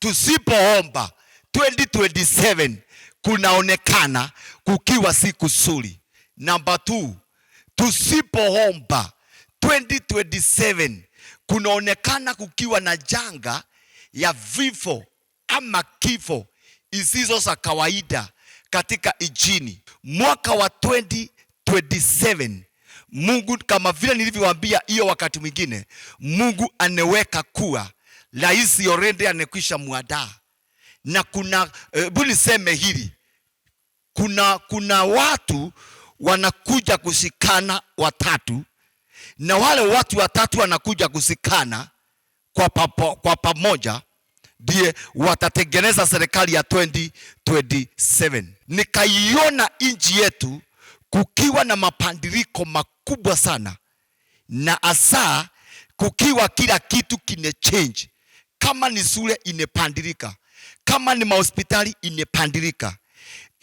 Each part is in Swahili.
tusipoomba 2027 kunaonekana kukiwa siku nzuri. Number 2, tusipoomba 2027 kunaonekana kukiwa na janga ya vifo ama kifo isizo za kawaida katika nchini. Mwaka wa 2027 Mungu, kama vile nilivyowaambia hiyo wakati mwingine, Mungu aneweka kuwa rais already anekwisha muandaa. Na kuna buliseme hili, kuna watu wanakuja kushikana watatu, na wale watu watatu wanakuja kushikana kwa pamoja, ndiye watatengeneza serikali ya 2027. Nikaiona nchi yetu kukiwa na mapandiliko makubwa sana, na hasa kukiwa kila kitu kine change. Kama ni shule inepandilika, kama ni mahospitali inepandilika.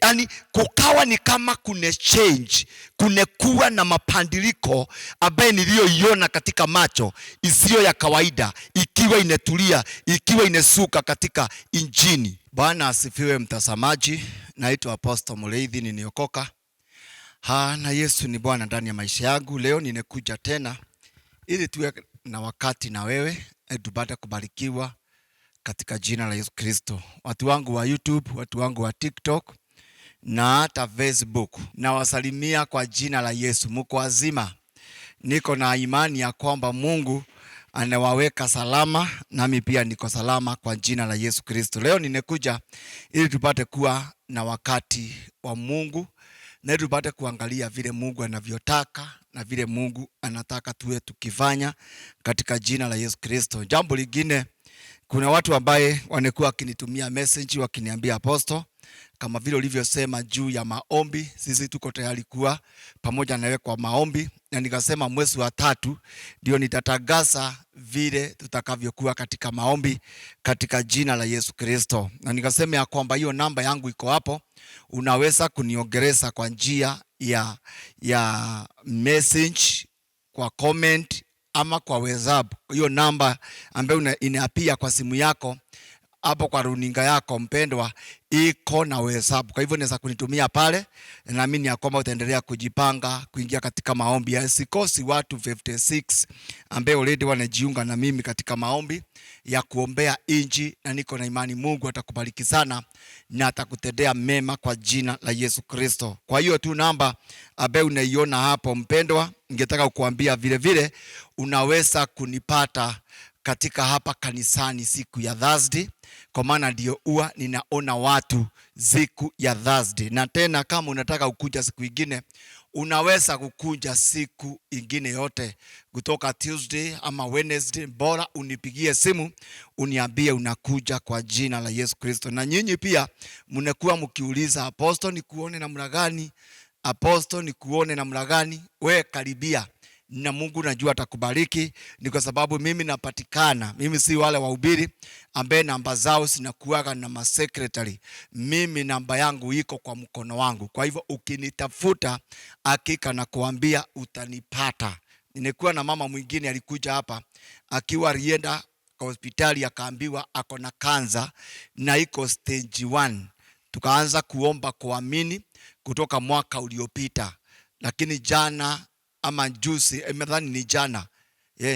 Yani kukawa ni kama kune change, kunekuwa na mapandiliko ambaye niliyoiona katika macho isiyo ya kawaida, ikiwa inetulia, ikiwa inesuka katika injini. Bwana asifiwe mtazamaji. Naitwa Apostle Mureithi, niniokoka. Na Yesu ni Bwana ndani ya maisha yangu. Leo nimekuja tena ili tuwe na wakati na wewe, tupate kubarikiwa katika jina la Yesu Kristo. Watu wangu wa YouTube, watu wangu wa TikTok na hata Facebook, na wasalimia kwa jina la Yesu. Mko wazima? Niko na imani ya kwamba Mungu anawaweka salama, nami pia niko salama kwa jina la Yesu Kristo. Leo nimekuja ili tupate kuwa na wakati wa Mungu, na tupate kuangalia vile Mungu anavyotaka na vile Mungu anataka tuwe tukifanya katika jina la Yesu Kristo. Jambo lingine, kuna watu ambaye wanakuwa wakinitumia message wakiniambia, Apostle, kama vile ulivyosema juu ya maombi, sisi tuko tayari kuwa pamoja nawe kwa maombi. Na nikasema mwezi wa 3 ndio nitatangaza vile tutakavyokuwa katika maombi katika jina la Yesu Kristo. Na nikasema ya kwamba hiyo namba yangu iko hapo, unaweza kuniongeleza kwa njia ya message, kwa comment ama kwa WhatsApp. Hiyo namba ambayo inaapia kwa simu yako hapo kwa runinga yako mpendwa, iko na WhatsApp. Kwa hivyo unaweza kunitumia pale, na naamini ya kwamba utaendelea kujipanga kuingia katika maombi. Sikosi watu 56 ambao already wanajiunga na mimi katika maombi ya kuombea inji, na niko na imani Mungu atakubariki sana na atakutendea mema kwa jina la Yesu Kristo. Kwa hiyo tu namba ambayo unaiona hapo mpendwa, ningetaka kukuambia vile vile unaweza kunipata katika hapa kanisani siku ya Thursday, kwa maana ndio huwa ninaona watu siku ya Thursday. Na tena kama unataka ukuja siku ingine, unaweza kukuja siku ingine yote kutoka Tuesday ama Wednesday, bora unipigie simu uniambie unakuja kwa jina la Yesu Kristo. Na nyinyi pia mnakuwa mkiuliza, Apostle nikuone namna gani? Apostle nikuone namna gani? We karibia, na Mungu najua atakubariki. Ni kwa sababu mimi napatikana, mimi si wale wahubiri ambaye namba zao sinakuaga na masecretary. Mimi namba yangu iko kwa mkono wangu. Kwa hivyo ukinitafuta, hakika na kuambia utanipata. Nilikuwa na mama mwingine alikuja hapa akiwa alienda kwa hospitali, akaambiwa ako na kansa na iko stage 1. Tukaanza kuomba kuamini kutoka mwaka uliopita, lakini jana ama juzi, nadhani ni jana,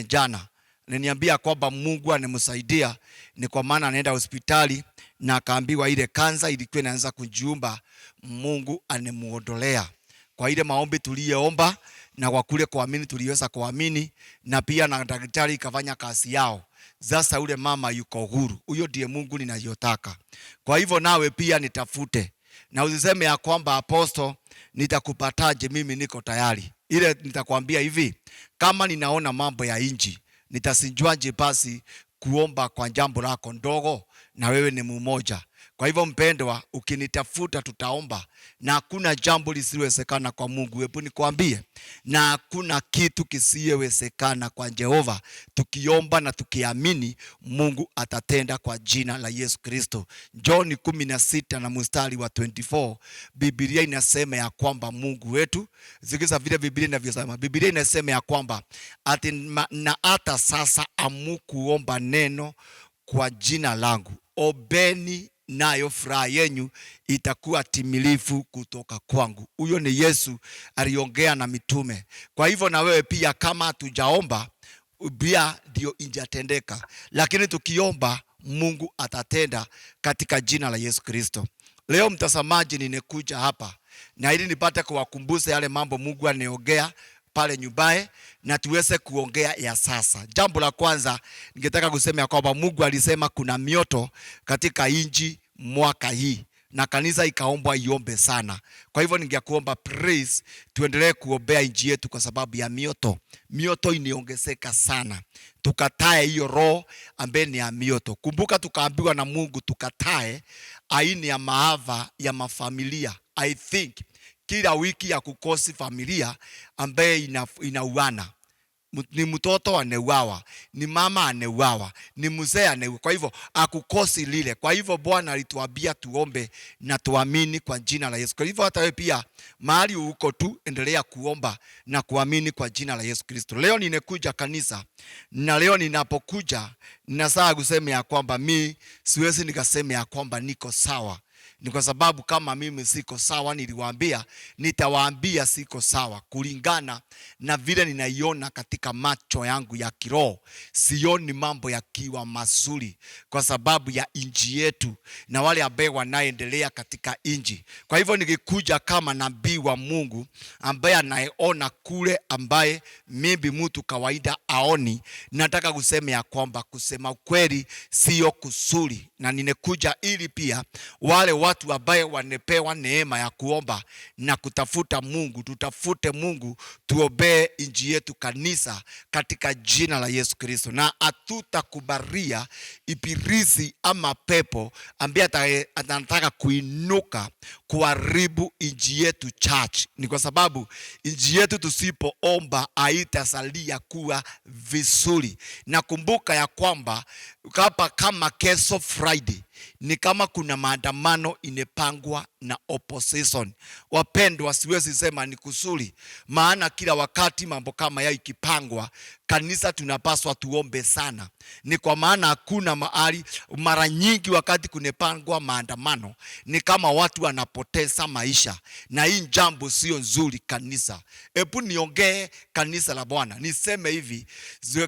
jana niniambia kwamba Mungu anemsaidia. Ni kwa maana anaenda hospitali na akaambiwa ile kansa ilikuwa inaanza kujiumba, Mungu anemuondolea. Kwa ile maombi tuliyeomba na kwa kule kuamini tuliweza kuamini, na pia na daktari ikafanya kazi yao. Sasa ule mama yuko huru. Huyo ndiye Mungu ninayotaka. Kwa hivyo nawe pia nitafute, na usiseme ya kwamba Apostle nitakupataje. Mimi niko tayari. Ile nitakwambia hivi, kama ninaona mambo ya inji, nitasinjuaje basi kuomba kwa jambo lako ndogo, na wewe ni mmoja. Kwa hivyo mpendwa, ukinitafuta tutaomba, na hakuna jambo lisilowezekana kwa Mungu. Hebu nikwambie, na hakuna kitu kisiyowezekana kwa Jehova. Tukiomba na tukiamini, Mungu atatenda kwa jina la Yesu Kristo. John 16 na mstari wa 24, Biblia inasema ya kwamba Mungu wetu, sikiza vile Biblia inavyosema. Biblia inasema ya kwamba na hata sasa amukuomba neno kwa jina langu, Ombeni nayo furaha yenyu itakuwa timilifu kutoka kwangu. Huyo ni Yesu aliongea na mitume. Kwa hivyo na wewe pia, kama tujaomba pia ndio injatendeka, lakini tukiomba Mungu atatenda katika jina la Yesu Kristo. Leo mtazamaji, nimekuja hapa na ili nipate kuwakumbusha yale mambo Mungu aniongea pale nyumbani na tuweze kuongea ya sasa. Jambo la kwanza ningetaka kusema ya kwamba Mungu alisema kuna mioto katika inji mwaka hii na kanisa ikaombwa iombe sana. Kwa hivyo ningekuomba please tuendelee kuombea inji yetu kwa sababu ya mioto. Mioto iniongezeka sana. Tukatae hiyo roho ambaye ni ya mioto. Kumbuka tukaambiwa na Mungu tukatae aina ya maafa ya mafamilia. I think kila wiki ya kukosi familia ambaye inauana. Ni mtoto aneuawa, ni mama aneuawa, ni mzee aneuawa. Kwa hivyo akukosi lile. Kwa hivyo Bwana alituambia tuombe na tuamini kwa jina la Yesu. Kwa hivyo hata wewe pia mahali uko tu endelea kuomba na kuamini kwa jina la Yesu Kristo. Leo nimekuja kanisa na leo ninapokuja ninasaa kusema ya kwamba mimi siwezi nikasema ya kwamba niko sawa. Ni kwa sababu kama mimi siko sawa, niliwaambia nitawaambia siko sawa kulingana na vile ninaiona katika macho yangu ya kiroho. Sioni mambo yakiwa mazuri kwa sababu ya inji yetu na wale ambao wanaendelea katika inji. Kwa hivyo nikikuja kama nabii wa Mungu ambaye anayeona kule ambaye mimi mtu kawaida aoni, nataka kusema ya kwamba kusema ukweli sio kusuri, na nimekuja ili pia wale watu ambao wanepewa neema ya kuomba na kutafuta Mungu, tutafute Mungu, tuombee inji yetu kanisa katika jina la Yesu Kristo. Na hatutakubalia ibilisi ama pepo ambaye anataka kuinuka kuharibu inji yetu church. Ni kwa sababu inji yetu tusipoomba haitasalia kuwa vizuri. Na kumbuka ya kwamba kama kesho Friday ni kama kuna maandamano inepangwa na opposition. Wapendwa, siwezi sema ni kusuri, maana kila wakati mambo kama ya ikipangwa kanisa tunapaswa tuombe sana. Ni kwa maana hakuna mahali, mara nyingi wakati kunepangwa maandamano ni kama watu wanapoteza maisha, na hii jambo sio nzuri kanisa. Hebu niongee kanisa la Bwana, niseme hivi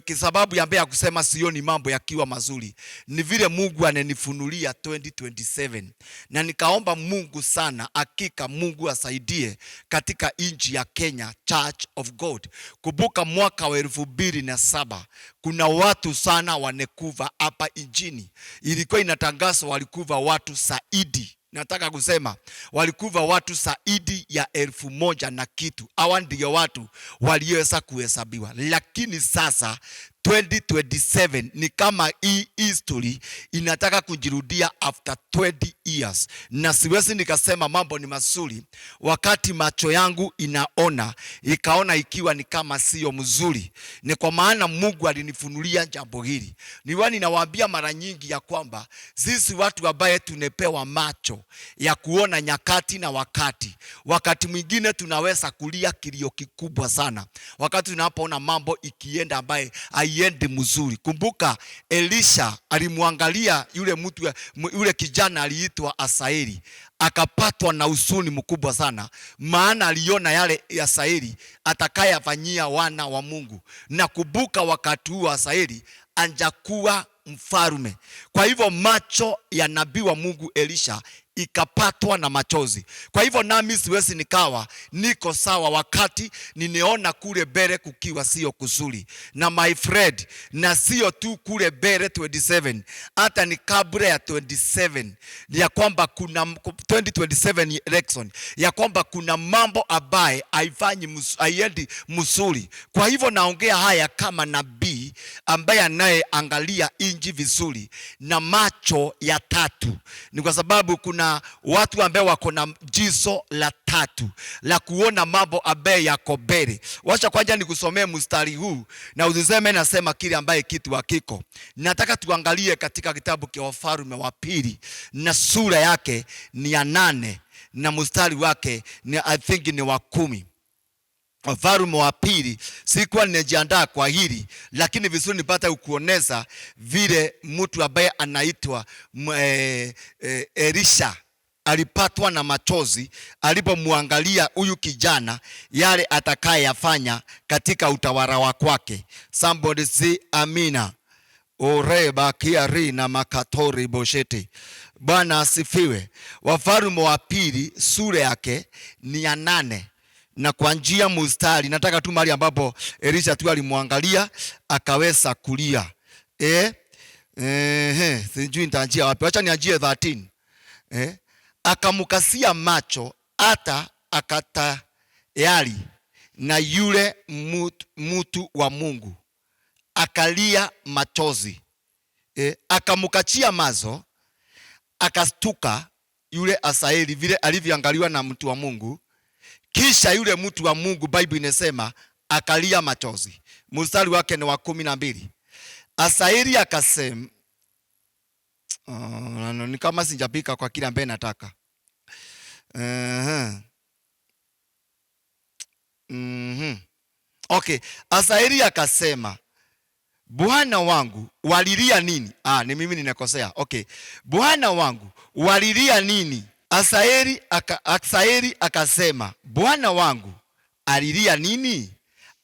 kwa sababu ya kusema sioni mambo yakiwa mazuri. Ni vile Mungu ananifunulia 2027 na nikaomba Mungu sana, hakika Mungu asaidie katika inji ya Kenya Church of God. Kumbuka mwaka wa 2007 kuna watu sana wanekuva hapa injini. Ilikuwa inatangazwa walikuva watu zaidi, nataka kusema walikuva watu zaidi ya 1,000 na kitu. Hawa ndio watu walioweza kuhesabiwa. Lakini sasa 2027 ni kama hii history inataka kujirudia after 20 years. Na siwezi nikasema mambo ni mazuri wakati macho yangu ikaona ikiwa ni kama sio mzuri. Ni kwa maana Mungu alinifunulia jambo hili. Ninawaambia mara nyingi ya kwamba sisi watu ambaye tunepewa macho ya kuona nyakati na wakati mwingine tunaweza kulia kilio kikubwa sana wakati tunapoona mambo ikienda ambaye haiendi mzuri. Kumbuka Elisha alimwangalia yule kijana aliitwa Asaeli, akapatwa na huzuni mkubwa sana, maana aliona yale Asaeli atakayafanyia wana wa Mungu. Na kumbuka wakati huo Asaeli anjakuwa mfalme. Kwa hivyo macho ya nabii wa Mungu Elisha ikapatwa na machozi. Kwa hivyo nami siwezi nikawa niko sawa wakati nineona kule mbele kukiwa sio kuzuri. Na my friend, na sio tu kule mbele 27, hata ni kabla ya 27 ya kwamba kuna 2027 election ya kwamba kuna mambo ambaye haiendi mzuri. Kwa hivyo naongea haya kama nabii ambaye anayeangalia inji vizuri na macho ya tatu. Ni kwa sababu kuna watu ambao wako na jicho la tatu la kuona mambo ambaye yako mbele. Wacha kwanza nikusomee mstari huu na usiseme nasema kile ambaye kitu hakiko. Nataka tuangalie katika kitabu cha Wafalme wa pili na sura yake ni ya 8 na mstari wake ni I think ni wa 10. Wafalme wa pili. Sikuwa nimejiandaa kwa hili, lakini vizuri nipata kukuoneza vile mtu ambaye anaitwa Elisha alipatwa na machozi alipomwangalia huyu kijana, yale atakayeyafanya katika utawala wa kwake. Somebody say amina. Oreba kiari na makatori boshete. Bwana asifiwe. Wafalme wa pili sura yake ni ya 8. Na kwa njia mustari, nataka tu mahali ambapo Elisha tu alimwangalia akaweza kulia. Sijui nitajia wapi. Acha nianjie 13. Akamukasia macho hata akatayari na yule mtu wa Mungu akalia machozi. Akamukachia mazo, akastuka yule Asaeli vile alivyoangaliwa na mtu wa Mungu. Kisha yule mtu wa Mungu, Bible inasema akalia machozi. Mstari wake ni wa 12. Asaeli akasema, ni kama sijapika kwa kile ambaye nataka. Okay, Asaeli akasema, Bwana wangu walilia nini? Ni mimi ninakosea. Okay. Bwana wangu walilia nini? Asaeli akasema, Bwana wangu alilia nini?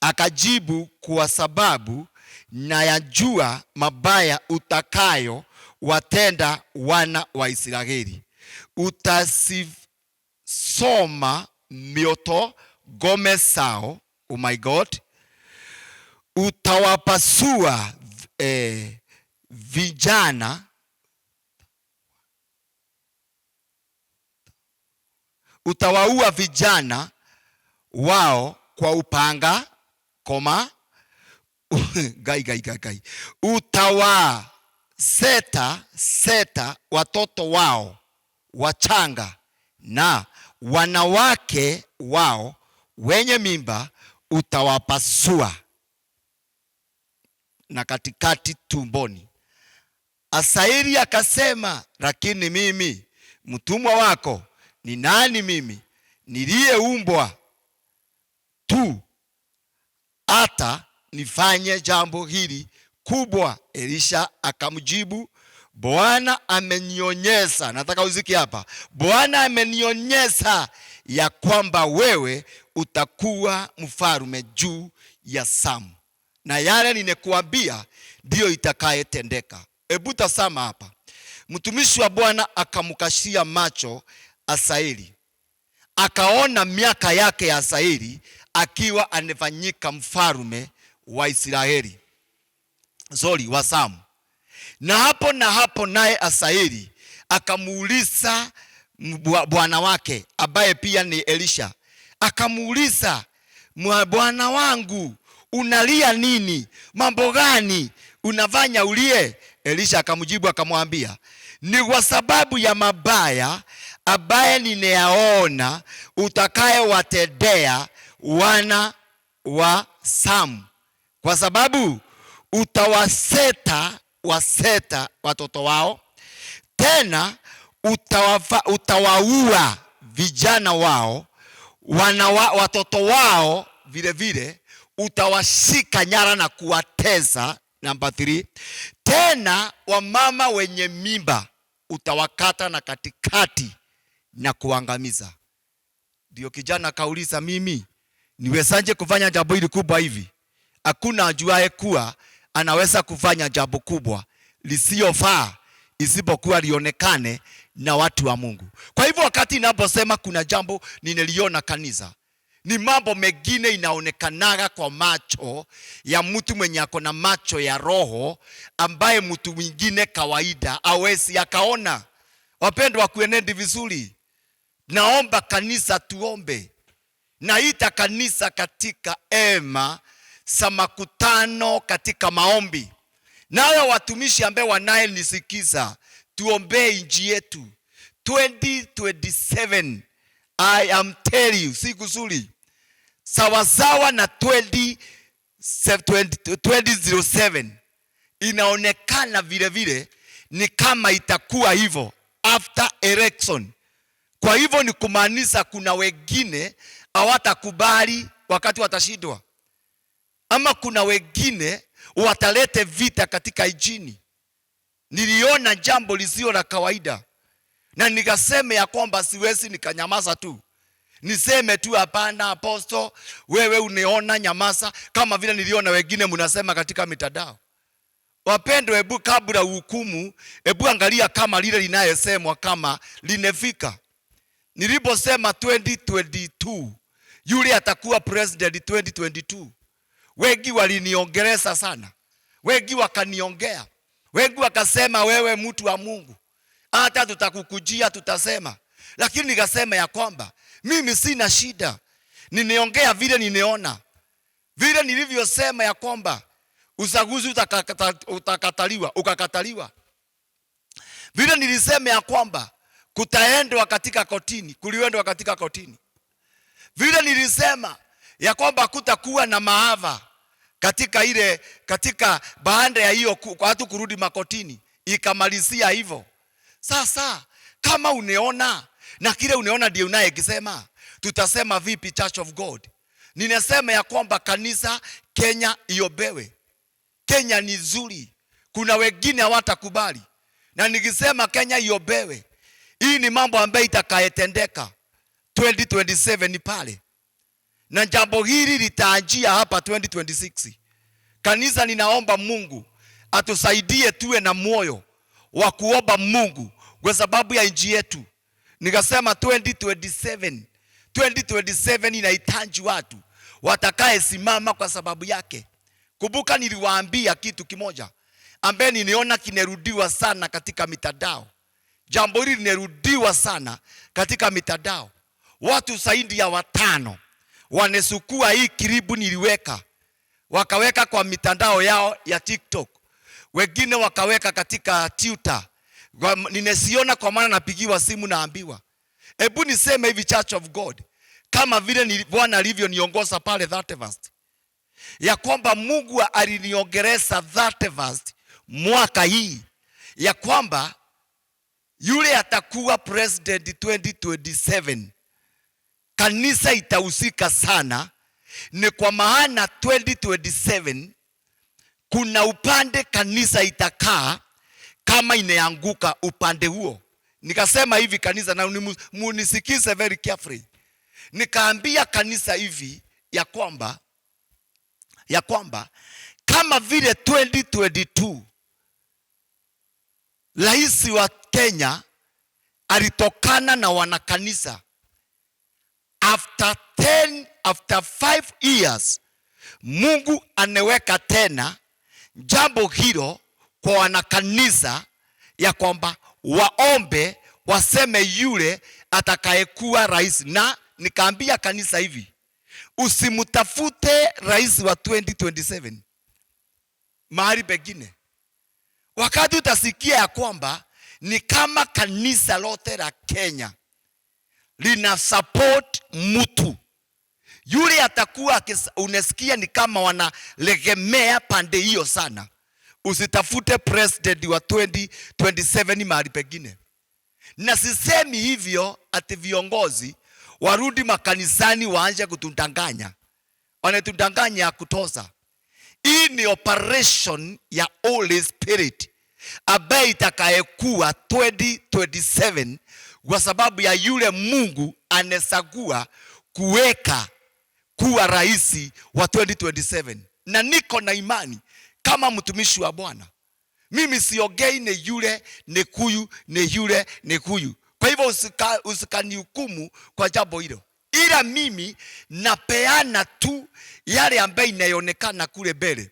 Akajibu, kwa sababu nayajua mabaya utakayo watenda wana wa Israeli. Utasisoma mioto ngome sao. Oh my God. Utawapasua vijana, utawaua vijana wao kwa upanga, gai. Utawaseta watoto wao wachanga na wanawake wao wenye mimba utawapasua na katikati tumboni. Asaeli akasema, lakini mimi mtumwa wako ni nani mimi niliyeumbwa tu hata nifanye jambo hili kubwa? Elisha akamjibu, Bwana amenionyesha, nataka uziki hapa, Bwana amenionyesha ya kwamba wewe utakuwa mfalme juu ya Samu, na yale ninekuambia ndio itakayetendeka. Hebu tazama hapa. Mtumishi wa Bwana akamkashia macho Asaeli, akaona miaka yake ya Asaeli akiwa anafanyika mfalme wa Israeli, wa Samu. Na hapo naye Asaeli akamuuliza bwana wake ambaye pia ni Elisha, akamuuliza, bwana wangu unalia nini? Mambo gani unafanya ulie? Elisha akamjibu akamwambia, ni kwa sababu ya mabaya ambaye ninayaona utakayowatendea wana wa Samu, kwa sababu utawaseta watoto wao, tena utawaua vijana wao, watoto wao vile utawashika nyara na kuwatesa. Namba 3, tena wamama wenye mimba utawakata na katikati na kuangamiza. Ndio kijana kauliza, mimi niwezaje kufanya jambo hili kubwa hivi? Hakuna ajuaye kuwa anaweza kufanya jambo kubwa lisiyofaa isipokuwa lionekane na watu wa Mungu. Kwa hivyo wakati ninaposema kuna jambo nineliona kanisa, ni mambo mengine inaonekanaga kwa macho ya mtu mwenye ako na macho ya roho, ambaye mtu mwingine kawaida hawezi akaona. Wapendwa, kuenendi vizuri, naomba kanisa tuombe. Naita kanisa katika ema za makutano katika maombi. Nawe watumishi ambaye wanayenisikiza, tuombee nchi yetu 2027. I am telling you, si kuzuri sawasawa na 2007 inaonekana vile ni kama itakuwa hivyo after election. Kwa hivyo ni kumaanisha kuna wengine hawatakubali wakati watashindwa, ama kuna wengine watalete vita katika injili. Niliona jambo lisilo la kawaida na nikasema ya kwamba siwezi nikanyamaza tu, niseme tu hapana apostle, wewe uneona nyamaza, kama vile niliona wengine mnasema katika mitandao. Wapendwa, hebu kabla hukumu, hebu angalia kama lile linayesemwa kama linefika. Niliposema 2022 yule atakuwa president 2022, wengi waliniongeleza sana, wengi wakaniongea, wengi wakasema wewe mtu wa Mungu, hata tutakukujia tutasema. Lakini nikasema ya kwamba mimi sina shida, nimeongea vile nimeona, vile nilivyosema ya kwamba uchaguzi ukakataliwa. Vile nilisema ya kwamba kutaendwa katika kotini, kuliendwa katika kotini. Vile nilisema ya kwamba kutakuwa na maafa katika baada ya hiyo watu kurudi makotini, ikamalizia hivyo. Sasa kama uneona na kile uneona ndio unayekisema, tutasema vipi Church of God? Ninasema ya kwamba kanisa Kenya iobewe. Kenya ni nzuri, kuna wengine hawatakubali, na nikisema Kenya iobewe, hii ni mambo ambayo itakayetendeka 2027 ni pale, na jambo hili litaanjia hapa 2026. Kanisa, ninaomba Mungu atusaidie tuwe na moyo wa kuomba Mungu kwa sababu ya nchi yetu. Nikasema 2027 inahitaji watu watakaye simama kwa sababu yake. Kumbuka niliwaambia kitu kimoja ambaye niliona kinerudiwa sana katika mitandao. Jambo hili linerudiwa sana katika mitandao. Watu zaidi ya 5 wanesukua hii kiribu niliweka, wakaweka kwa mitandao yao ya TikTok, wengine wakaweka katika Twitter. Ninesiona kwa maana napigiwa simu naambiwa, hebu niseme hivi Church of God, kama vile Bwana alivyoniongoza pale 31st, ya kwamba Mungu aliniongeleza 31st mwaka hii ya kwamba yule atakuwa president 2027, kanisa itahusika sana. Ni kwa maana 2027 kuna upande kanisa itakaa kama ineanguka upande huo. Nikasema hivi kanisa, na munisikize very carefully, nikaambia kanisa hivi ya kwamba kama vile 2022 rais wa Kenya alitokana na wanakanisa, after 5 years Mungu aneweka tena jambo hilo kwa wanakanisa ya kwamba waombe waseme yule atakayekuwa rais. Na nikaambia kanisa hivi, usimutafute rais wa 2027 mahali pengine. Wakati utasikia ya kwamba ni kama kanisa lote la Kenya lina support mtu yule, atakuwa unasikia ni kama wanalegemea pande hiyo sana, usitafute president wa 2027 mahali pengine. Na sisemi hivyo ati viongozi warudi makanisani waanje kutundanganya, wanatundanganya kutoza. Hii ni operation ya Holy Spirit ambaye itakayekuwa 2027 kwa sababu ya yule Mungu anesagua kuweka kuwa rais wa 2027. Na niko na imani kama mtumishi wa Bwana, mimi siogei ni yule ni kuyu, ni yule ni kuyu. Kwa hivyo usikanihukumu kwa jambo hilo, ila mimi napeana tu yale ambaye inaonekana kule mbele.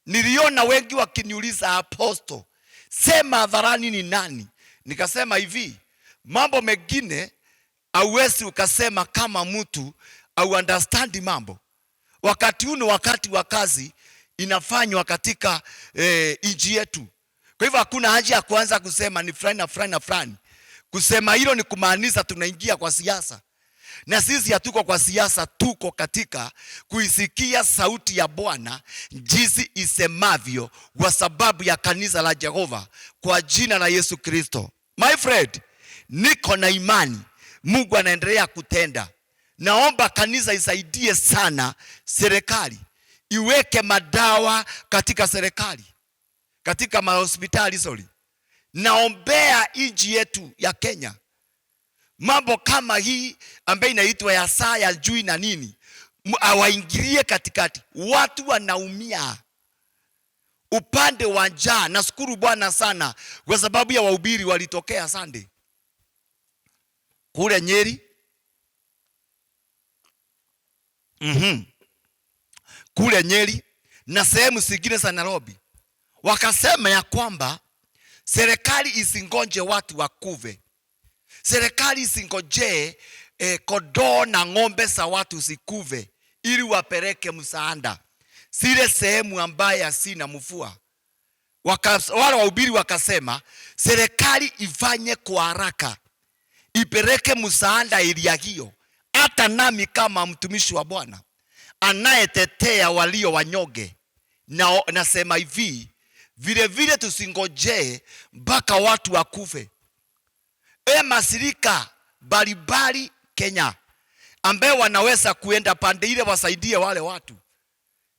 Niliona wengi wakiniuliza, apostle, sema hadharani ni nani? Nikasema hivi, mambo mengine hauwezi ukasema kama mtu au understand mambo. Wakati huu ni wakati wa kazi inafanywa katika nchi yetu. Kwa hivyo hakuna haja ya kuanza kusema ni fulani na fulani na fulani. Kusema hilo ni kumaanisha tunaingia kwa siasa. Na sisi hatuko kwa siasa, tuko katika kuisikia sauti ya Bwana jinsi isemavyo kwa sababu ya kanisa la Jehova kwa jina la Yesu Kristo. My friend, niko na imani Mungu anaendelea kutenda. Naomba kanisa isaidie sana serikali, iweke madawa katika serikali, katika mahospitali sorry. Naombea nchi yetu ya Kenya, mambo kama hii ambayo inaitwa ya saa ya jui na nini, awaingilie katikati. Watu wanaumia upande wa njaa. Nashukuru Bwana sana kwa sababu ya wahubiri walitokea Sunday kule Nyeri, kule Nyeri na sehemu zingine za Nairobi, wakasema ya kwamba serikali isingoje watu wakuve. Serikali isingoje kondoo na ng'ombe za watu zikuve ili wapeleke msaada zile sehemu ambaye hasina mvua. Wale wahubiri wakasema serikali ifanye kwa haraka, ipeleke msaada area hiyo. Hata nami kama mtumishi wa Bwana anayetetea walio wanyonge, na nasema hivi, vile vile tusingoje mpaka watu wakufe. Mashirika mbalimbali Kenya ambaye wanaweza kuenda pande ile wasaidie wale watu.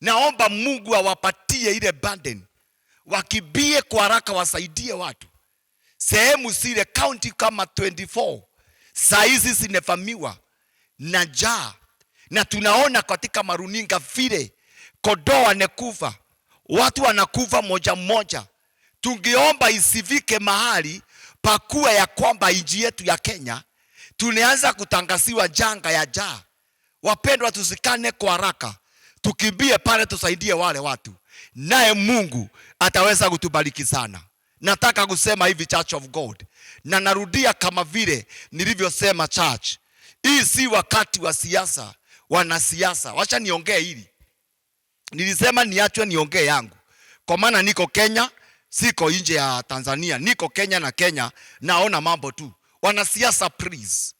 Naomba Mungu awapatie ile burden, wakibie kwa haraka wasaidie watu. Sehemu zile county kama 24 saa hizi zinevamiwa na njaa, na tunaona katika maruninga vile kondoo wanakufa, watu wanakufa moja moja. Tungeomba isifike mahali pakuwa ya kwamba nchi yetu ya Kenya tunaanza kutangaziwa janga ya njaa. Wapendwa, tusikane kwa haraka, tukimbie pale tusaidie wale watu, naye Mungu ataweza kutubariki sana. Nataka kusema hivi, Church of God, na narudia kama vile nilivyosema, church hii si wakati wa siasa, wanasiasa. Wacha niongee hili, nilisema niachwe niongee yangu, kwa maana niko Kenya, siko nje ya Tanzania, niko Kenya, na Kenya naona mambo tu. Wanasiasa, please,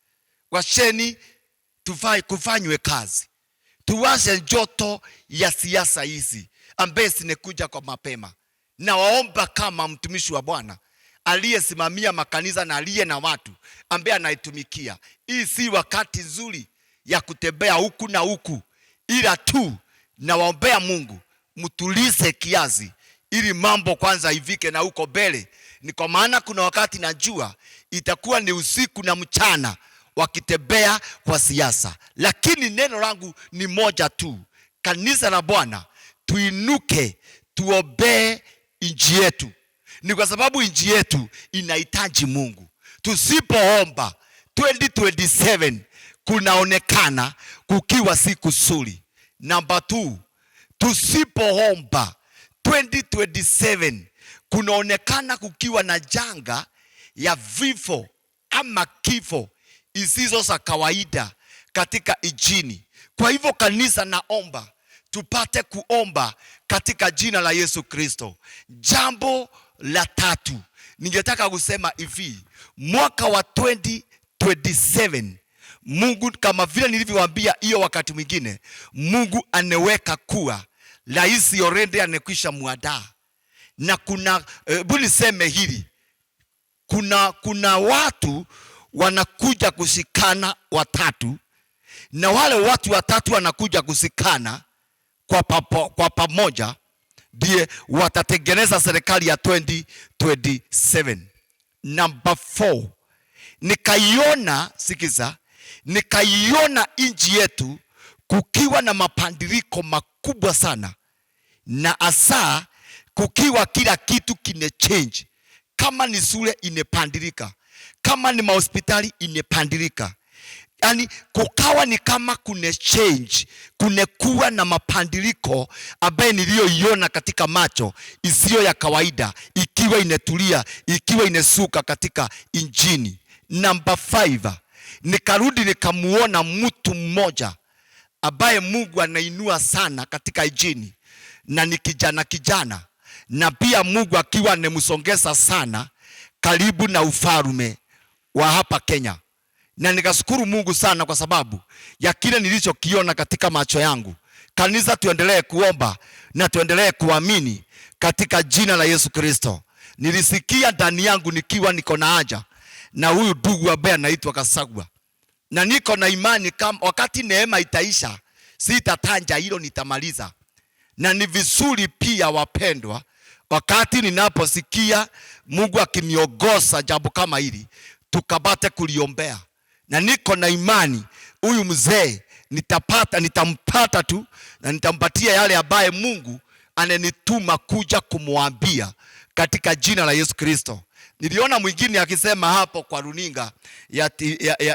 washeni kufanywe kazi, tuwashe joto ya siasa hizi ambaye sinekuja kwa mapema. Na waomba kama mtumishi wa Bwana aliyesimamia makanisa na aliye na watu ambaye anaitumikia, hii si wakati nzuri ya kutembea huku na huku, ila tu na waombea Mungu mtulize kiasi ili mambo kwanza ivike na huko mbele. Ni kwa maana kuna wakati najua itakuwa ni usiku na mchana wakitembea kwa siasa, lakini neno langu ni moja tu, kanisa la Bwana tuinuke, tuombee nchi yetu. Ni kwa sababu nchi yetu inahitaji Mungu. Tusipoomba 2027 kunaonekana kukiwa siku nzuri. Number 2, tusipoomba 2027 kunaonekana kukiwa na janga ya vifo ama kifo isizo za kawaida katika nchini. Kwa hivyo kanisa, naomba tupate kuomba katika jina la Yesu Kristo. Jambo la 3, ningetaka kusema hivi, mwaka wa 2027 Mungu, kama vile nilivyowaambia hiyo wakati mwingine, Mungu aneweka kuwa rais already anekwisha muandaa. Na kuna buliseme hili, kuna watu wanakuja kushikana watatu, na wale watu watatu wanakuja kushikana kwa pamoja, ndiye watatengeneza serikali ya 2027. Number 4, nikaiona nchi yetu kukiwa na mapandiliko makubwa sana, na hasa kukiwa kila kitu kine change. Kama ni shule inepandilika, kama ni mahospitali inepandilika, yani kukawa ni kama kune change, kunekuwa na mapandiliko ambaye niliyoiona katika macho isiyo ya kawaida, ikiwa inetulia, ikiwa inesuka katika injini. Number 5, nikarudi nikamuona mtu mmoja ambaye Mungu anainua sana katika injini, na ni kijana, na pia Mungu akiwa anemsongeza sana karibu na ufalme wa hapa Kenya. Na nikashukuru Mungu sana kwa sababu ya kile nilichokiona katika macho yangu. Kanisa, tuendelee kuomba na tuendelee kuamini katika jina la Yesu Kristo. Nilisikia ndani yangu nikiwa niko na haja na huyu ndugu ambaye anaitwa Kasagwa, na niko na imani kama wakati neema itaisha, sitatanja hilo, nitamaliza. Na ni vizuri pia wapendwa, wakati ninaposikia Mungu akiniongoza jambo kama hili, tukabate kuliombea. Na niko na imani huyu mzee nitampata tu, na nitampatia yale ambaye Mungu ananituma kuja kumwambia katika jina la Yesu Kristo. Niliona mwingine akisema hapo kwa runinga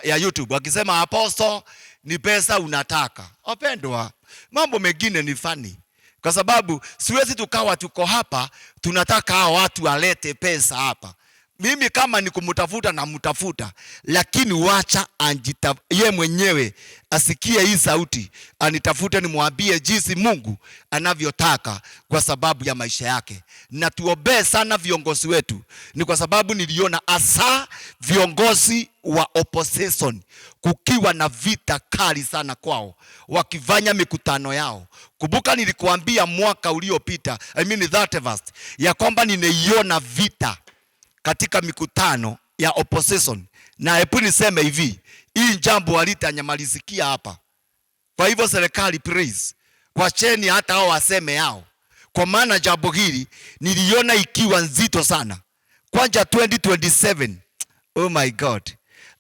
ya YouTube, akisema apostle, ni pesa unataka. Wapendwa, mambo mengine ni funny, kwa sababu siwezi tukawa tuko hapa tunataka hao watu walete pesa hapa. Mimi kama ni kumtafuta na mtafuta, lakini wacha ye mwenyewe asikie hii sauti, anitafute, nimwambie jinsi Mungu anavyotaka kwa sababu ya maisha yake. Na tuombee sana viongozi wetu, ni kwa sababu niliona hasa viongozi wa opposition kukiwa na vita kali sana kwao, wakifanya mikutano yao. Kumbuka nilikuambia mwaka uliopita, that verse, ya kwamba nineiona vita katika mikutano ya opposition. Na hebu niseme hivi, hii jambo halitanyamalizikia hapa. Kwa hivyo serikali, please, wacheni hata hao waseme yao, kwa maana jambo hili niliona ikiwa nzito sana. Kwanza 2027, oh my God.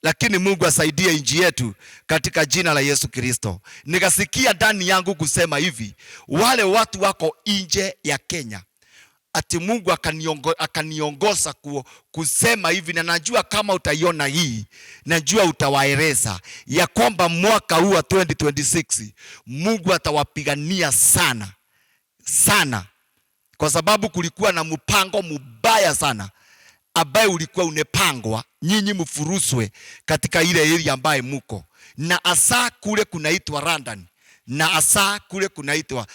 Lakini Mungu asaidie nchi yetu katika jina la Yesu Kristo. Nikasikia ndani yangu kusema hivi, wale watu wako nje ya Kenya, ati Mungu akaniongoza kusema hivi, na najua kama utaiona hii, najua utawaeleza ya kwamba mwaka huu wa 2026 Mungu atawapigania sana sana, kwa sababu kulikuwa na mpango mbaya sana ambaye ulikuwa unepangwa nyinyi mfuruswe katika ile area ambaye muko, na asa kule kunaitwa London, na asa kule kunaitwa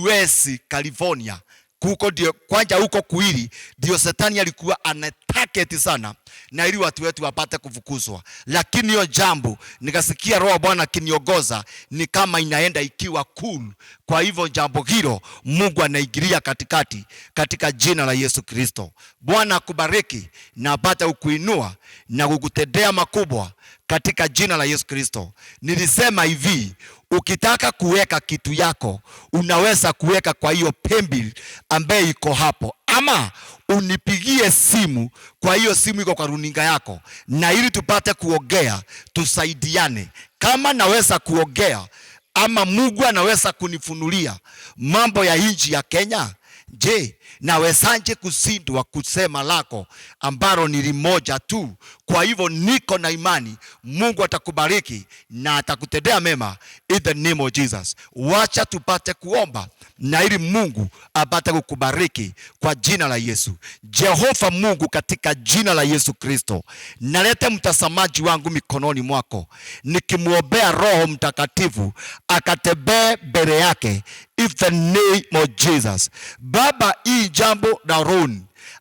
US California. Huko ndio kwanza, huko kuili ndio Shetani alikuwa anatarget sana, na ili watu wetu wapate kufukuzwa. Lakini hiyo jambo nikasikia Roho Bwana akiniongoza ni kama inaenda ikiwa cool. Kwa hivyo jambo hilo Mungu anaingilia katikati katika jina la Yesu Kristo. Bwana akubariki na apate kukuinua na kukutendea makubwa katika jina la Yesu Kristo. Nilisema hivi, ukitaka kuweka kitu yako unaweza kuweka kwa hiyo pembe ambaye iko hapo, ama unipigie simu kwa hiyo simu iko kwa runinga yako, na ili tupate kuongea, tusaidiane. Kama naweza kuongea ama Mungu anaweza kunifunulia mambo ya nchi ya Kenya, je, nawezanje kusindwa kusema lako ambalo ni limoja tu? Kwa hivyo niko na imani Mungu atakubariki na atakutendea mema in the name of Jesus. Wacha tupate kuomba na ili Mungu apate kukubariki kwa jina la Yesu. Jehova Mungu, katika jina la Yesu Kristo, nalete mtazamaji wangu mikononi mwako, nikimuombea Roho Mtakatifu akatembee mbele yake in the name of Jesus. Baba, hii jambo la roho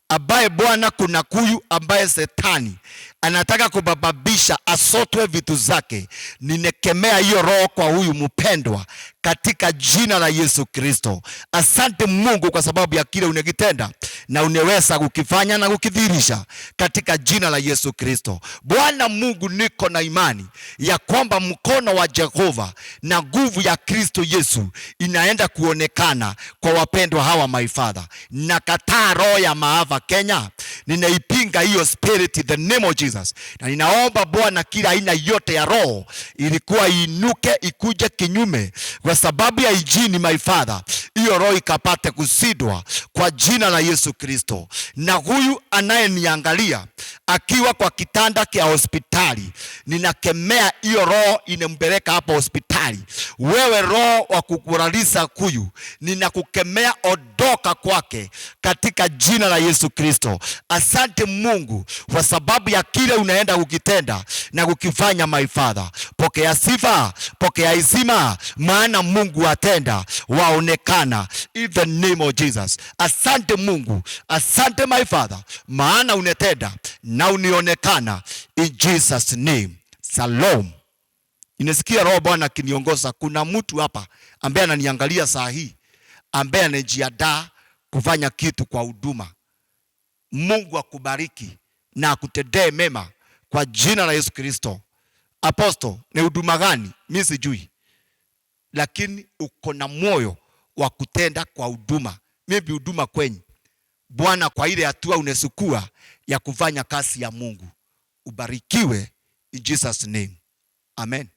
ambaye Bwana kuna kuyu ambaye Shetani anataka kubababisha asotwe vitu zake, ninekemea hiyo roho kwa huyu mpendwa katika jina la Yesu Kristo. Asante Mungu kwa sababu ya kile unakitenda na unaweza kukifanya na kukidhihirisha katika jina la Yesu Kristo. Bwana Mungu, niko na imani ya kwamba mkono wa Jehova na nguvu ya Kristo Yesu inaenda kuonekana kwa wapendwa hawa, my Father. Nakataa roho ya maafa Kenya, ninaipinga hiyo spirit in the name of Jesus, na ninaomba Bwana kila aina yote ya roho ilikuwa inuke ikuje kinyume kwa sababu ya injini, my Father, hiyo roho ikapate kusidwa kwa jina la Yesu Kristo. Na huyu anayeniangalia akiwa kwa kitanda kia hospitali, ninakemea hiyo roho inembeleka hapo hospitali. Wewe roho wa kukuralisha huyu, ninakukemea, ondoka kwake katika jina la Yesu Kristo. Asante Mungu kwa sababu ya kile unaenda kukitenda na kukifanya, my Father. Pokea sifa, pokea heshima, maana Mungu atenda, waonekana in the name of Jesus. Asante Mungu, asante my Father, maana unatenda na unionekana in Jesus name. Shalom. Inasikia Roho Bwana akiniongoza. Kuna mtu hapa ambaye ananiangalia saa hii, ambaye anajiandaa kufanya kitu kwa huduma. Mungu akubariki na akutendee mema kwa jina la Yesu Kristo. Apostle, ni huduma gani? Mimi sijui. Lakini uko na moyo wa kutenda kwa huduma. Maybe huduma kwenye Bwana, kwa ile hatua unesukua ya kufanya kazi ya Mungu. Ubarikiwe in Jesus name. Amen.